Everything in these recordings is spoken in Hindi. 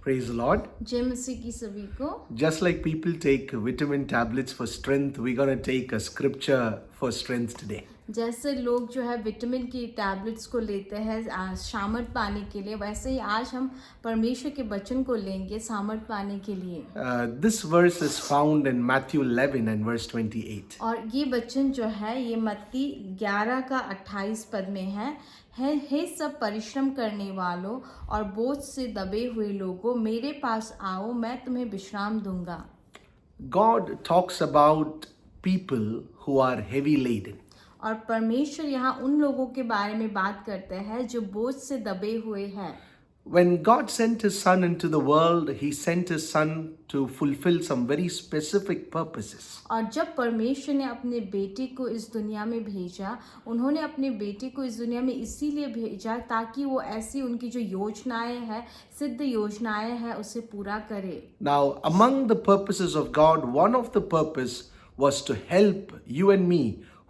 Praise the Lord. जय मसीह की सभी को। Just like people take vitamin tablets for strength, we're going to take a scripture for strength today. जैसे लोग जो है विटामिन की टैबलेट्स को लेते हैं सामर्थ पाने के लिए, वैसे ही आज हम परमेश्वर के वचन को लेंगे सामर्थ पाने के लिए। This verse is found in Matthew 11 and verse 28. और ये वचन जो है ये मत्ती 11 का 28 पद में है हे सब परिश्रम करने वालों और बोझ से दबे हुए लोगों, मेरे पास आओ, मैं तुम्हें विश्राम दूंगा। God talks about people who are heavy laden. और परमेश्वर यहाँ उन लोगों के बारे में बात करते हैं जो बोझ से दबे हुए हैं। When God sent His Son into the world, He sent His Son to fulfill some very specific purposes. और जब परमेश्वर ने अपने बेटे को इस दुनिया में भेजा, उन्होंने अपने बेटे को इस दुनिया में इसीलिए भेजा ताकि वो ऐसी उनकी जो योजनाएं हैं, सिद्ध योजनाएं हैं, उसे पूरा करे। Now, among the purposes of God, one of the purpose was to help you and me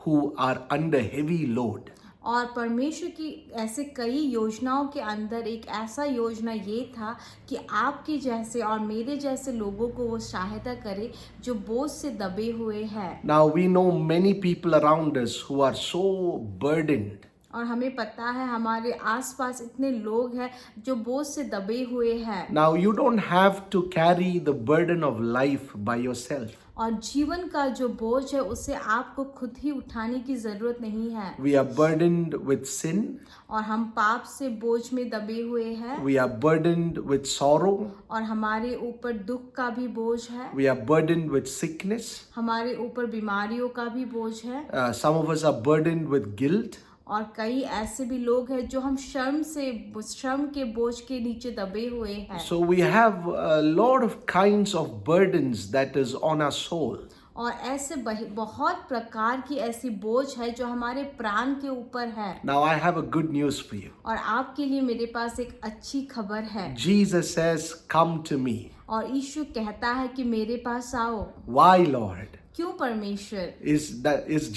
who are under heavy load. और परमेश्वर की ऐसे कई योजनाओं के अंदर एक ऐसा योजना ये था कि आपके जैसे और मेरे जैसे लोगों को वो सहायता करे जो बोझ से दबे हुए हैं। Now we know many people around us who are so burdened. और हमें पता है हमारे आसपास इतने लोग हैं जो बोझ से दबे हुए हैं। Now you don't have to carry the burden of life by yourself. और जीवन का जो बोझ है उसे आपको खुद ही उठाने की जरूरत नहीं है। We are burdened with sin. और हम पाप से बोझ में दबे हुए हैं। We are burdened with sorrow. और हमारे ऊपर दुख का भी बोझ है। We are burdened with sickness. हमारे ऊपर बीमारियों का भी बोझ है। Some of us are burdened with guilt. और कई ऐसे भी लोग हैं जो हम शर्म के बोझ के नीचे दबे हुए हैं। So we have a lot of kinds of burdens that is on our soul. और ऐसे बहुत प्रकार की ऐसी बोझ है जो हमारे प्राण के ऊपर है। Now I have a good news for you. और आपके लिए मेरे पास एक अच्छी खबर है। Jesus says, "Come to me." और यीशु कहता है कि मेरे पास आओ। Why, Lord? क्यों परमेश्वर? Is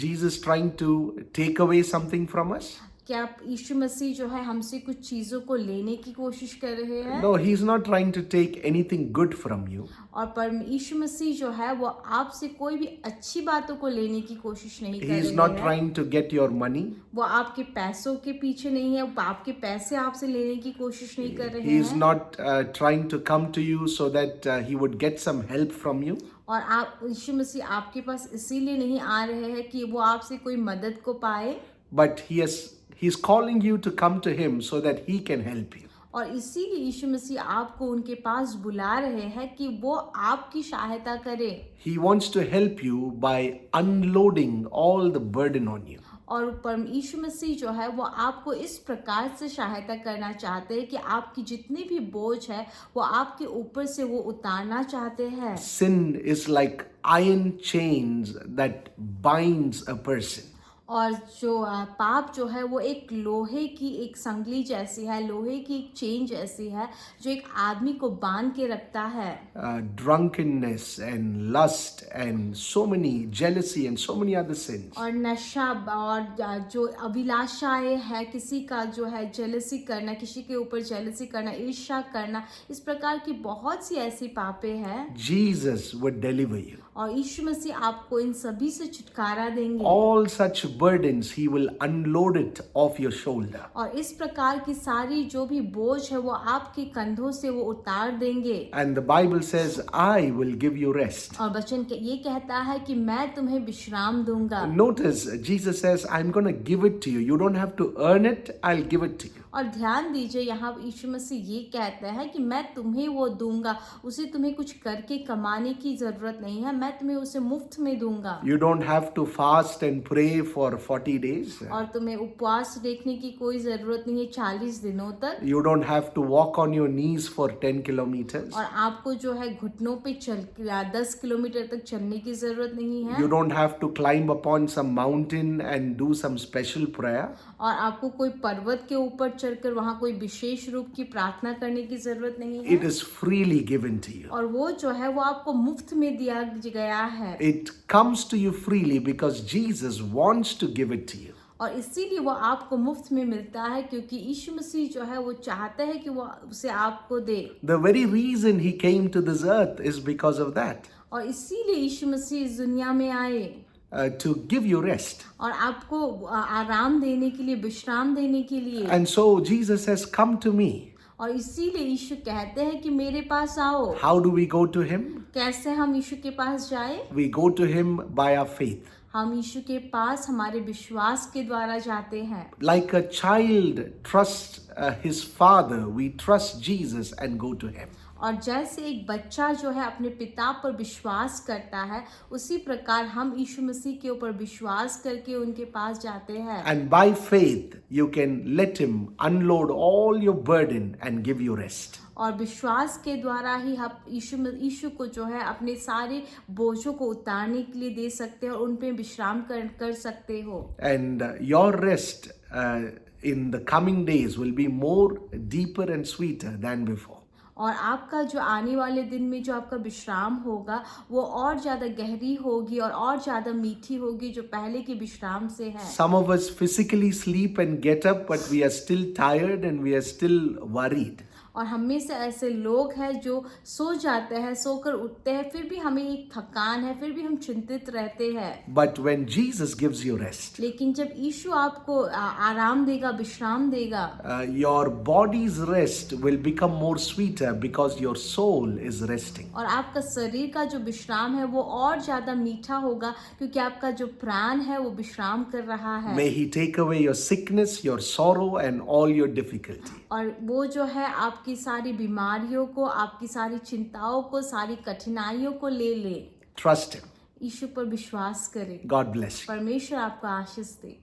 Jesus trying to take away something from us? क्या यीशु मसीह जो है हमसे कुछ चीजों को लेने की कोशिश कर रहे हैं? No, He's not trying to take anything good from you. और यीशु मसीह जो है वो आपसे कोई भी अच्छी बातों को लेने की कोशिश नहीं कर रहे हैं। He's not trying to get your money. वो आपके पैसों के पीछे नहीं है, आपके पैसे आपसे लेने की कोशिश नहीं कर रहे हैं। He is not trying to come to you so that He would get some help from you. और आप यीशु मसीह आपके पास इसीलिए नहीं आ रहे हैं कि वो आपसे कोई मदद को पाए, But He's calling you to come to Him so that He can help you. और इसीलिए यीशु मसीह आपको उनके पास बुला रहे हैं कि वो आपकी सहायता करे। He wants to help you by unloading all the burden on you. और यीशु मसीह जो है वो आपको इस प्रकार से सहायता करना चाहते हैं कि आपकी जितनी भी बोझ है वो आपके ऊपर से वो उतारना चाहते हैं। Sin is like iron chains that binds a person. और जो पाप जो है वो एक लोहे की एक संगली जैसी है, लोहे की एक चेन जैसी है जो एक आदमी को बांध के रखता है। Drunkenness and lust and so many jealousy and so many other sins. और नशा और जो अभिलाषाएं है, किसी का जो है जेलसी करना, किसी के ऊपर जेलसी करना, ईर्ष्या करना, इस प्रकार की बहुत सी ऐसी पापे हैं। Jesus would deliver you. और यीशु मसीह आपको इन सभी से छुटकारा देंगे। All such burdens He will unload it off your shoulder. और इस प्रकार की सारी जो भी बोझ है वो आपके कंधों से वो उतार देंगे। And the Bible says, "I will give you rest." और वचन ये कहता है कि मैं तुम्हें विश्राम दूंगा। Notice Jesus says, "I'm going to give it to you. You don't have to earn it. I'll give it to you." और ध्यान दीजिए यहाँ यीशु मसीह ये कहता है कि मैं तुम्हें वो दूंगा, उसे तुम्हें कुछ करके कमाने की जरूरत नहीं है, मैं तुम्हें उसे मुफ्त में दूंगा। You don't have to fast and pray for 40 days. और तुम्हें उपवास देखने की कोई जरूरत नहीं है 40 दिनों तक। You don't have to walk on your knees for 10 kilometers. और आपको जो है घुटनों पे 10 किलोमीटर तक चलने की जरूरत नहीं है। You don't have to climb upon some mountain and do some special prayer. और आपको कोई पर्वत के ऊपर चढ़कर वहाँ कोई विशेष रूप की प्रार्थना करने की जरूरत नहीं है। It is freely given to you. और वो जो है वो आपको मुफ्त में दिया गया है। It comes to you freely because Jesus wants to give it to you. और इसीलिए वो आपको मुफ्त में मिलता है, क्योंकि यीशु मसीह जो है वो चाहता है कि वो उसे आपको दे। The very reason he came to this earth is because of that, और इसीलिए यीशु मसीह इस दुनिया में आए to give you rest. और आपको आराम देने के लिए, विश्राम देने के लिए। And so Jesus has come to me. और इसीलिए यीशु कहते हैं कि मेरे पास आओ। How do we go to him? कैसे हम यीशु के पास जाए? We go to him by our faith. हम यीशु के पास हमारे विश्वास के द्वारा जाते हैं। Like a child trusts his father, we trust Jesus and go to him. और जैसे एक बच्चा जो है अपने पिता पर विश्वास करता है, उसी प्रकार हम यीशु मसीह के ऊपर विश्वास करके उनके पास जाते हैं। And by faith, you can let him unload all your burden and give you rest. और विश्वास के द्वारा ही हम यीशु को जो है अपने सारे बोझों को उतारने के लिए दे सकते हैं और उन पे विश्राम कर सकते हो। And your rest in the coming days will be more deeper and sweeter than before. और आपका जो आने वाले दिन में जो आपका विश्राम होगा वो और ज़्यादा गहरी होगी और ज़्यादा मीठी होगी जो पहले के विश्राम से है। Some of us physically sleep and get up, but we are still tired and we are still worried. और हम में से ऐसे लोग हैं जो सो जाते हैं, सोकर उठते हैं, फिर भी हमें एक थकान है, फिर भी हम चिंतित रहते हैं। But when Jesus gives you rest, लेकिन जब यीशु आपको आराम देगा, विश्राम देगा, your body's rest will become more sweeter because your soul is resting. और आपका शरीर का जो विश्राम है वो और ज़्यादा मीठा होगा, क्योंकि आपका जो प्राण है वो विश्राम कर रहा है। May he take away your sickness, your sorrow and all your difficulty. और वो जो है आपकी सारी बीमारियों को, आपकी सारी चिंताओं को, सारी कठिनाइयों को ले ले। Trust him. यीशु पर विश्वास करें। God bless you. परमेश्वर आपको आशीष दे।